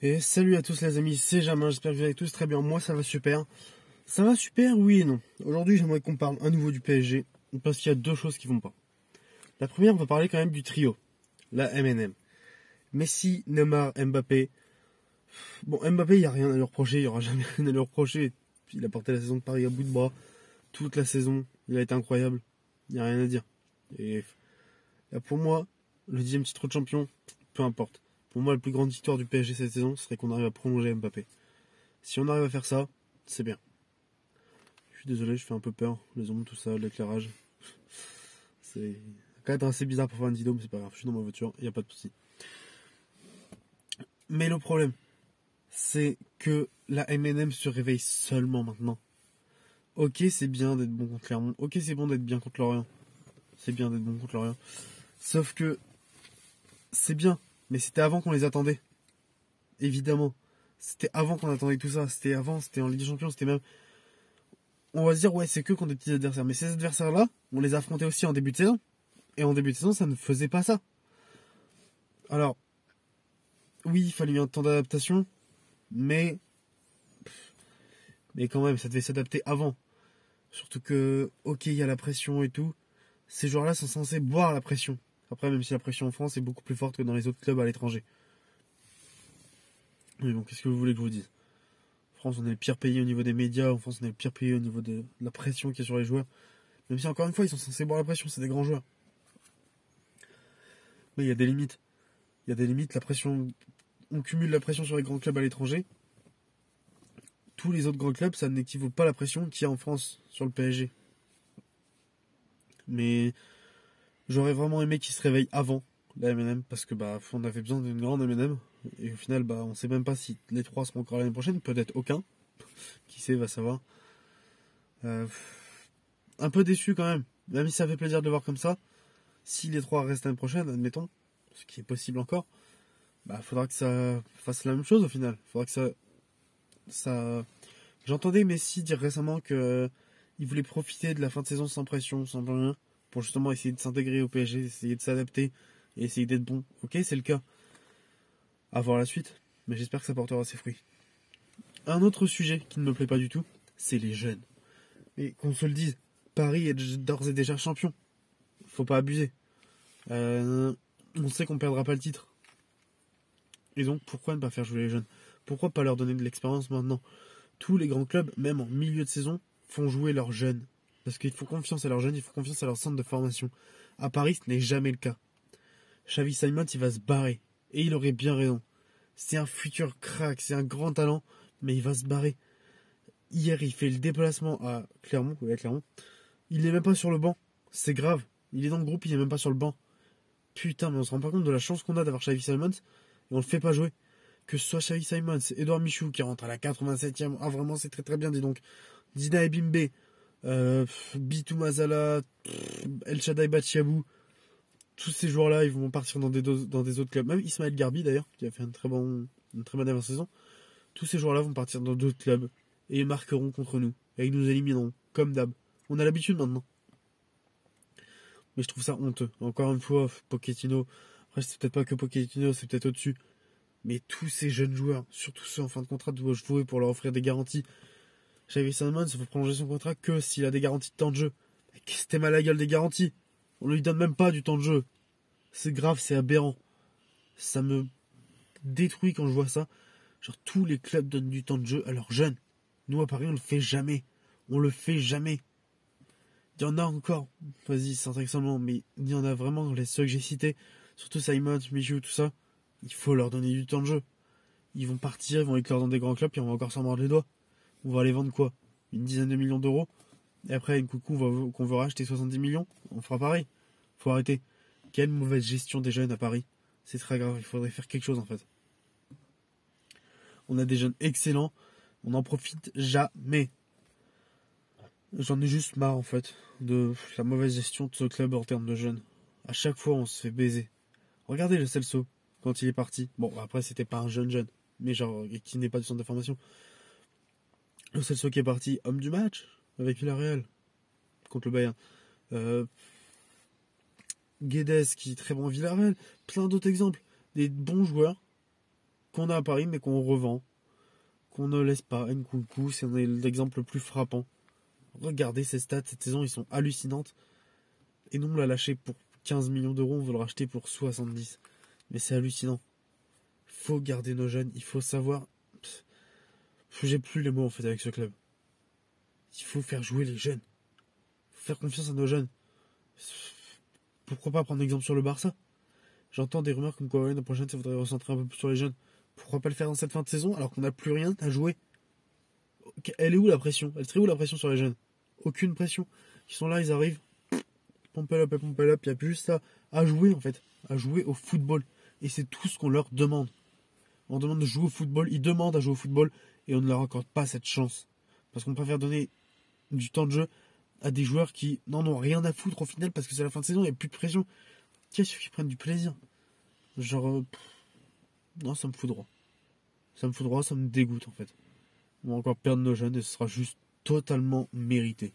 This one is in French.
Et salut à tous les amis, c'est Jamin, j'espère que vous allez tous très bien, moi ça va super. Ça va super, oui et non. Aujourd'hui j'aimerais qu'on parle à nouveau du PSG, parce qu'il y a deux choses qui vont pas. La première, on va parler quand même du trio, la MNM. Messi, Neymar, Mbappé. Bon, Mbappé, il n'y a rien à lui reprocher, il n'y aura jamais rien à lui reprocher. Il a porté la saison de Paris à bout de bras, toute la saison, il a été incroyable, il n'y a rien à dire. Et là, pour moi, le 10e titre de champion, peu importe. Pour moi, la plus grande victoire du PSG cette saison, ce serait qu'on arrive à prolonger Mbappé. Si on arrive à faire ça, c'est bien. Je suis désolé, je fais un peu peur. Les ombres, tout ça, l'éclairage. C'est quand même assez bizarre pour faire une vidéo, mais c'est pas grave. Je suis dans ma voiture, il n'y a pas de souci. Mais le problème, c'est que la MNM se réveille seulement maintenant. Ok, c'est bien d'être bon contre Clermont. Ok, c'est bon d'être bien contre Lorient. C'est bien d'être bon contre Lorient. Sauf que c'est bien, mais c'était avant qu'on les attendait. Évidemment. C'était avant qu'on attendait tout ça. C'était avant, c'était en Ligue des Champions, c'était même... On va se dire, ouais, c'est que contre des petits adversaires. Mais ces adversaires-là, on les affrontait aussi en début de saison. Et en début de saison, ça ne faisait pas ça. Alors, oui, il fallait un temps d'adaptation. Mais quand même, ça devait s'adapter avant. Surtout que, ok, il y a la pression et tout. Ces joueurs-là sont censés boire la pression. Après, même si la pression en France est beaucoup plus forte que dans les autres clubs à l'étranger. Mais bon, qu'est-ce que vous voulez que je vous dise ? En France, on est le pire pays au niveau des médias. En France, on est le pire pays au niveau de la pression qu'il y a sur les joueurs. Même si, encore une fois, ils sont censés boire la pression, c'est des grands joueurs. Mais il y a des limites. Il y a des limites, la pression... On cumule la pression sur les grands clubs à l'étranger. Tous les autres grands clubs, ça n'équivaut pas la pression qu'il y a en France sur le PSG. Mais j'aurais vraiment aimé qu'ils se réveillent avant la MNM, parce que on avait besoin d'une grande MNM. Et au final, on sait même pas si les trois seront encore l'année prochaine, peut-être aucun. Qui sait, va savoir. Un peu déçu quand même si ça fait plaisir de le voir comme ça. Si les trois restent l'année prochaine, admettons, ce qui est possible encore, faudra que ça fasse la même chose au final. Faudra que ça... J'entendais Messi dire récemment que il voulait profiter de la fin de saison sans pression, sans rien, pour justement essayer de s'intégrer au PSG, essayer de s'adapter et essayer d'être bon. Ok, c'est le cas. À voir la suite, mais j'espère que ça portera ses fruits. Un autre sujet qui ne me plaît pas du tout, c'est les jeunes. Mais qu'on se le dise, Paris est d'ores et déjà champion. Faut pas abuser. On sait qu'on perdra pas le titre. Et donc, pourquoi ne pas faire jouer les jeunes ? Pourquoi pas leur donner de l'expérience maintenant ? Tous les grands clubs, même en milieu de saison, font jouer leurs jeunes. Parce qu'il faut confiance à leurs jeunes, il faut confiance à leur centre de formation. À Paris, ce n'est jamais le cas. Xavi Simons, il va se barrer. Et il aurait bien raison. C'est un futur crack, c'est un grand talent, mais il va se barrer. Hier, il fait le déplacement à Clermont. Il n'est même pas sur le banc. C'est grave. Il est dans le groupe, il n'est même pas sur le banc. Putain, mais on se rend pas compte de la chance qu'on a d'avoir Xavi Simons et on le fait pas jouer. Que ce soit Xavi Simons, Edouard Michou qui rentre à la 87e. Ah, vraiment, c'est très très bien, dis donc. Dina Ebimbe, Bitou Mazala, El Shaddai Bachiabou. Tous ces joueurs-là, ils vont partir dans des autres clubs. Même Ismaël Garbi, d'ailleurs, qui a fait une très bonne dernière saison. Tous ces joueurs-là vont partir dans d'autres clubs et ils marqueront contre nous. Et ils nous élimineront, comme d'hab. On a l'habitude maintenant. Mais je trouve ça honteux. Encore une fois, Pochettino. Après, c'est peut-être pas que Pochettino, c'est peut-être au-dessus. Mais tous ces jeunes joueurs, surtout ceux en fin de contrat, doivent jouer pour leur offrir des garanties. Xavi Simons, il faut prolonger son contrat que s'il a des garanties de temps de jeu. C'était mal à la gueule des garanties. On lui donne même pas du temps de jeu. C'est grave, c'est aberrant. Ça me détruit quand je vois ça. Genre, tous les clubs donnent du temps de jeu à leurs jeunes. Nous, à Paris, on le fait jamais. On le fait jamais. Il y en a encore, vas-y, sans seulement, mais il y en a vraiment, les ceux que j'ai cités, surtout Simons, Michou, tout ça, il faut leur donner du temps de jeu. Ils vont partir, ils vont éclore dans des grands clubs, puis on va encore s'en mordre les doigts. On va aller vendre quoi ? Une dizaine de millions d'euros. Et après, une coucou qu'on veut racheter 70 millions, on fera pareil. Faut arrêter. Quelle mauvaise gestion des jeunes à Paris. C'est très grave, il faudrait faire quelque chose en fait. On a des jeunes excellents, on n'en profite jamais. J'en ai juste marre en fait de la mauvaise gestion de ce club en termes de jeunes. À chaque fois on se fait baiser. Regardez le Celso quand il est parti. Bon après c'était pas un jeune, mais genre qui n'est pas du centre de formation. Le Celso qui est parti, homme du match avec Villarreal contre le Bayern. Guedes qui est très bon à Villarreal. Plein d'autres exemples. Des bons joueurs qu'on a à Paris, mais qu'on revend, qu'on ne laisse pas. Nkunku, c'est l'exemple le plus frappant. Regardez ses stats cette saison, ils sont hallucinantes. Et nous, on l'a lâché pour 15 millions d'euros, on veut le racheter pour 70. Mais c'est hallucinant. Il faut garder nos jeunes, il faut savoir... J'ai plus les mots en fait avec ce club. Il faut faire jouer les jeunes. Il faut faire confiance à nos jeunes. Pourquoi pas prendre exemple sur le Barça? J'entends des rumeurs comme quoi l'année prochaine, ça faudrait recentrer un peu plus sur les jeunes. Pourquoi pas le faire dans cette fin de saison alors qu'on n'a plus rien à jouer? Elle est où la pression? Elle serait où la pression sur les jeunes? Aucune pression. Ils sont là, ils arrivent. Pompe up, il n'y a plus juste à jouer en fait. À jouer au football. Et c'est tout ce qu'on leur demande. On demande de jouer au football, ils demandent à jouer au football et on ne leur accorde pas cette chance. Parce qu'on préfère donner du temps de jeu à des joueurs qui n'en ont rien à foutre au final parce que c'est la fin de saison, il n'y a plus de pression. Qu'est-ce qu'ils prennent du plaisir? Genre, non, ça me fout droit. Ça me fout droit, ça me dégoûte en fait. On va encore perdre nos jeunes et ce sera juste totalement mérité.